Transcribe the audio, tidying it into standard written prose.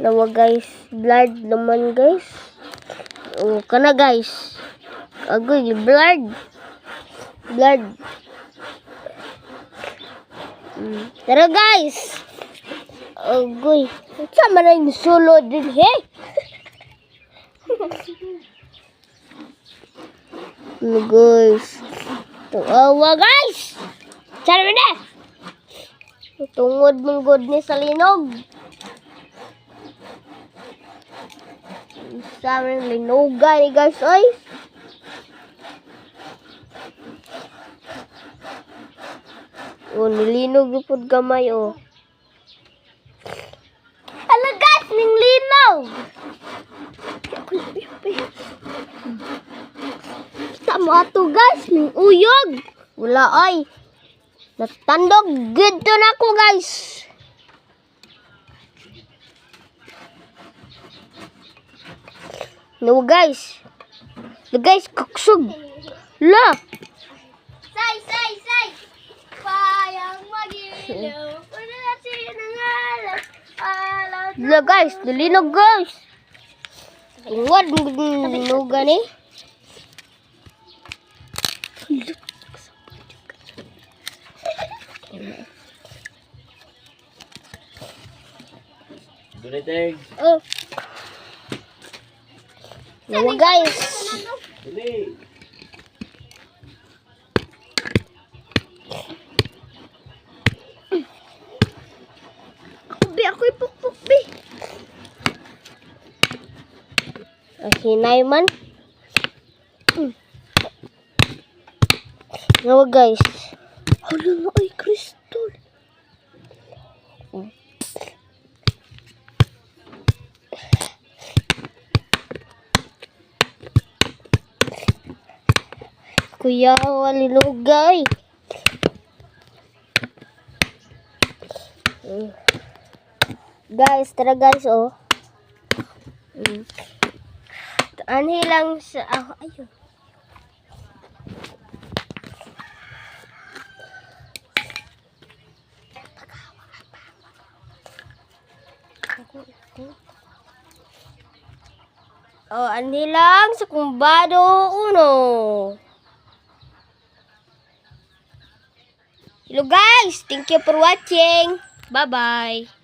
Nawa guys, blood naman guys. Oh, kana guys. Agoy, blood. Blood. Tara guys. Agoy. Sama na yung solo din, he? Guys. Tawa guys. Sana na. Tungod mong good ni sa linog. Sa aming linugan ni guys, ay. Oh, nilinog yung pod gamay, oh. Ala guys, ning linog. Kita mo ato guys, ning uyog. Wala ay. Natandog good to na ako guys. No guys. The guys kuksog. La. Say. Payang magilaw. Una na sinangalan. La guys, dalinog guys. Tungod mo gani. Duniteg. Oh. No guys. Dili. Ako ipukpuk bi. Hinay man. No guys. Hala na ay crystal. Kuya, walilugay. Guys, tara guys, oh. Anhi lang sa ako. Ayun. Oh, anhi lang sa kumbado uno. Hello guys, thank you for watching. Bye-bye.